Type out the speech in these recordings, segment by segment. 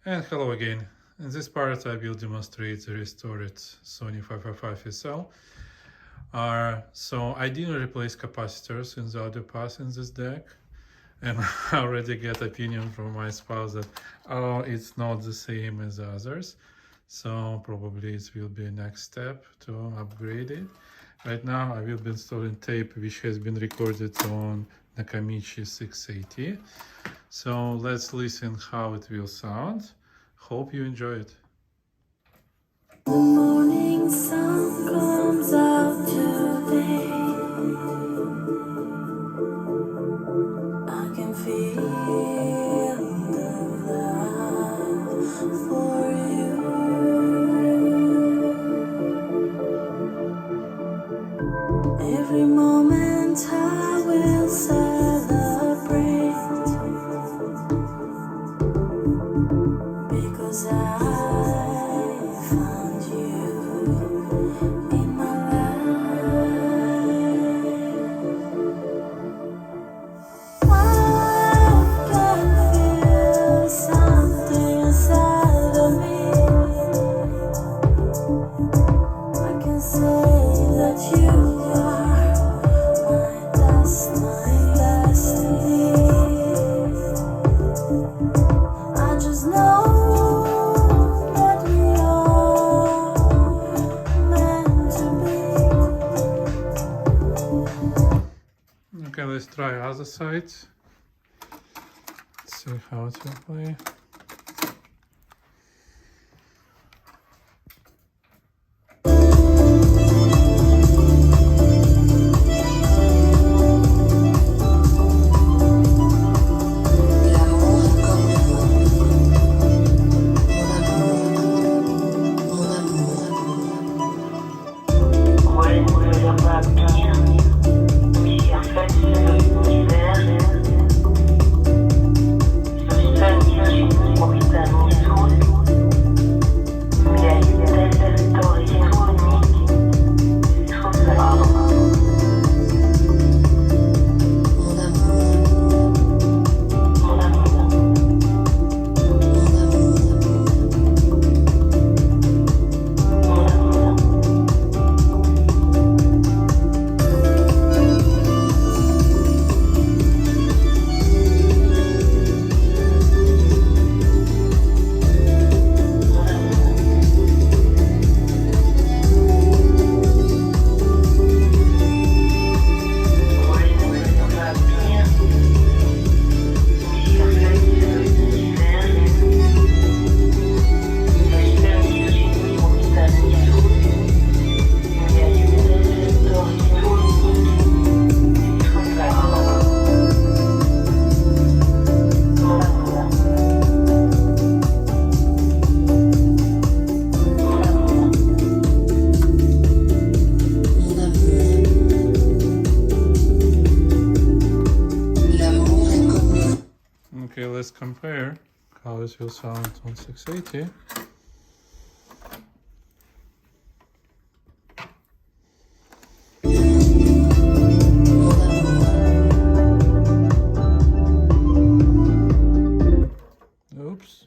And hello again. In this part I will demonstrate the restored Sony 555 SL. So I didn't replace capacitors in the audio path in this deck, and I already get opinion from my spouse that it's not the same as the others. So probably it will be a next step to upgrade it. Right now I will be installing tape which has been recorded on Nakamichi 680. So let's listen how it will sound. Hope you enjoy it. The morning sun comes out today. I can feel the love for you. Every moment I will celebrate, because I found you in my life. I can feel something inside of me. I can say that you are my destiny. I just know that we are meant to be. Okay, let's try other side. Let's see how it will play. Okay, let's compare how this will sound on 680. Oops.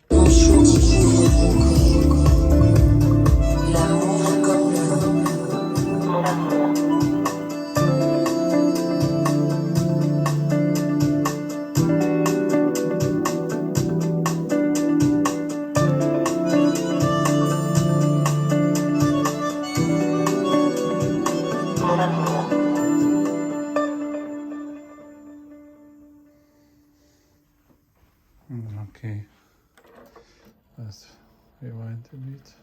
Okay, let's rewind a bit.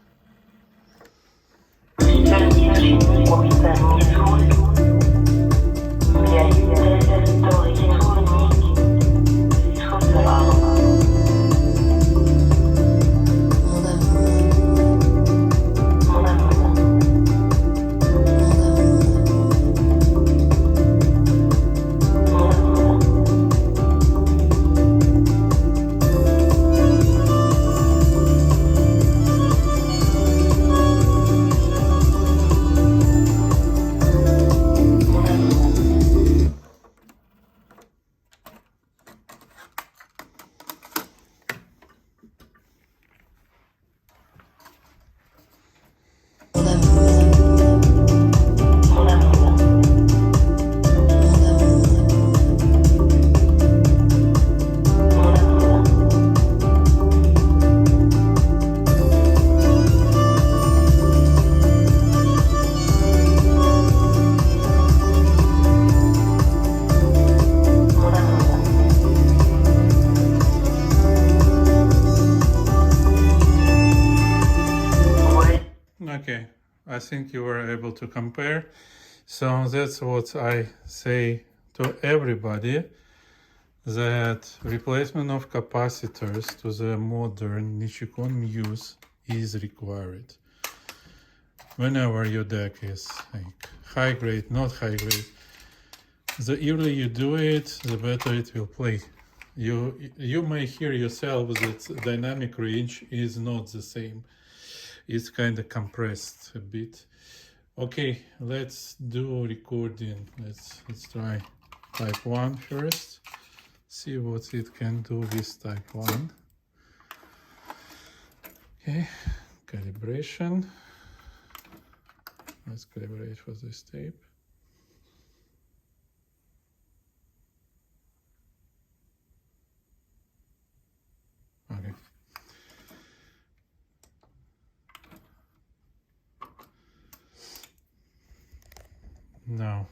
I think you were able to compare. So that's what I say to everybody, that replacement of capacitors to the modern Nichicon Muse is required. Whenever your deck is like high grade, not high grade, the earlier you do it, the better it will play. You may hear yourself that dynamic range is not the same. It's kind of compressed a bit. Okay, let's do recording. Let's try type 1 first. See what it can do with type 1. Okay, calibration. Let's calibrate for this tape. Okay. Now,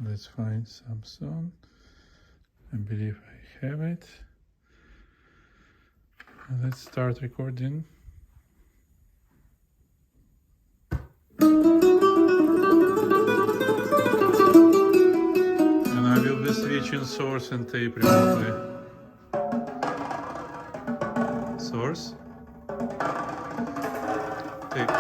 let's find some sound. I believe I have it. Let's start recording. And I will be switching source and tape remotely. Source. Tape.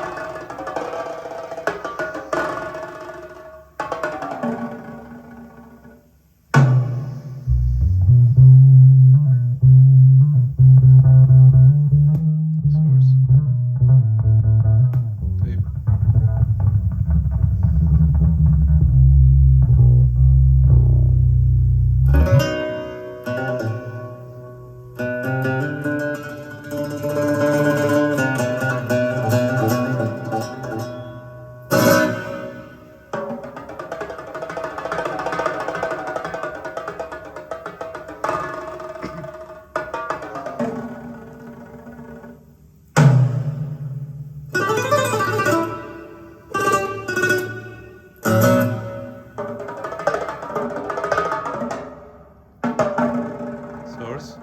Source.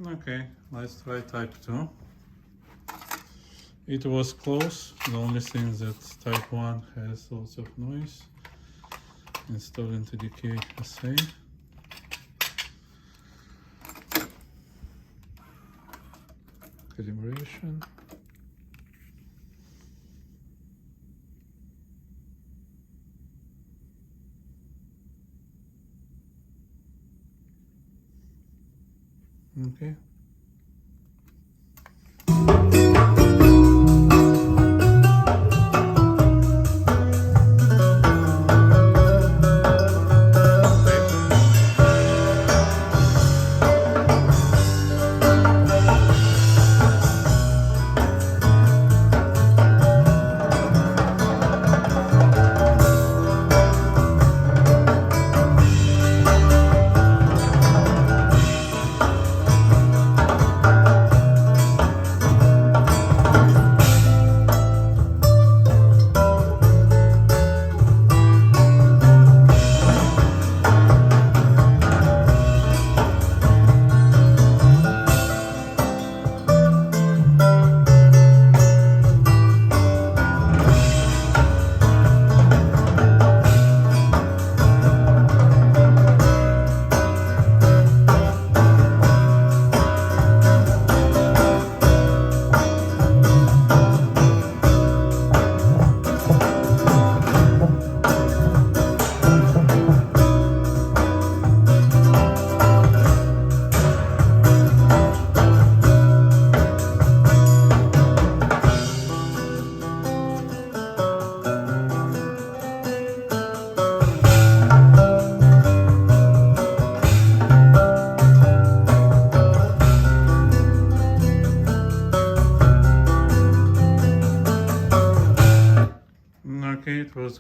Okay, let's try type 2. It was close. The only thing that type 1 has lots of noise. Install into decay assay. Calibration. Okay.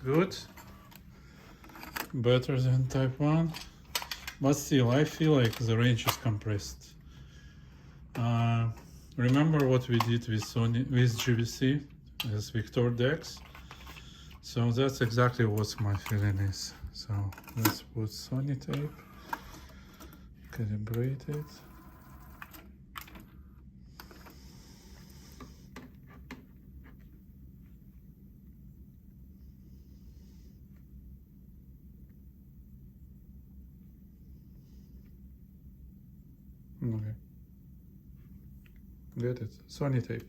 good, better than Type 1, but still I feel like the range is compressed. Remember what we did with GVC, with Victor decks? So that's exactly what my feeling is. So let's put Sony tape, calibrate it. Okay. Get it. Sony tape.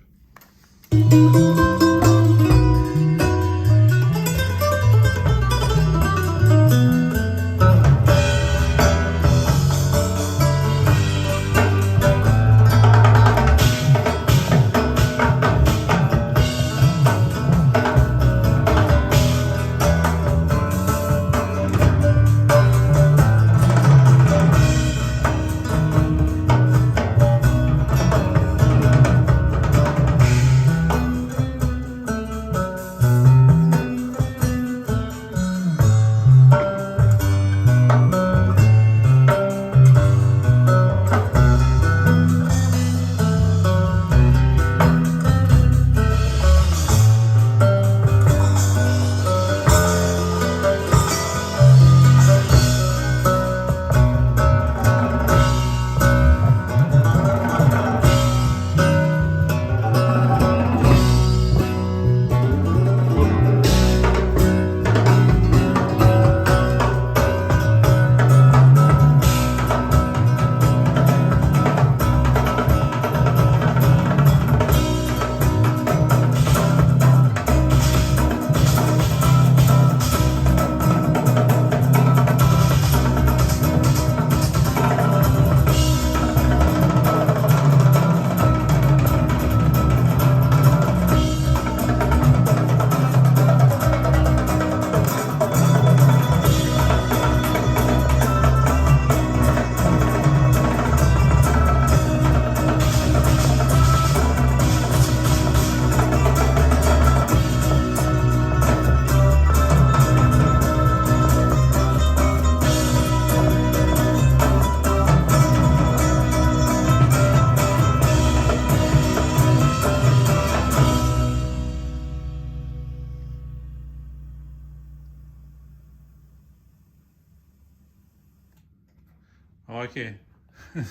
Okay,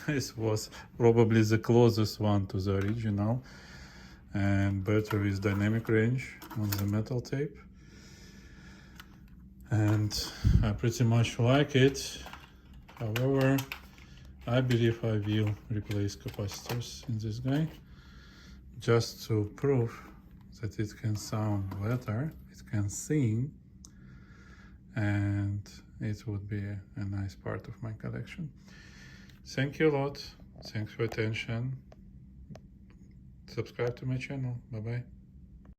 this was probably the closest one to the original and better with dynamic range on the metal tape. And I pretty much like it. However, I believe I will replace capacitors in this guy just to prove that it can sound better, it can sing, and it would be a nice part of my collection. Thank you a lot. Thanks for attention. Subscribe to my channel. Bye bye.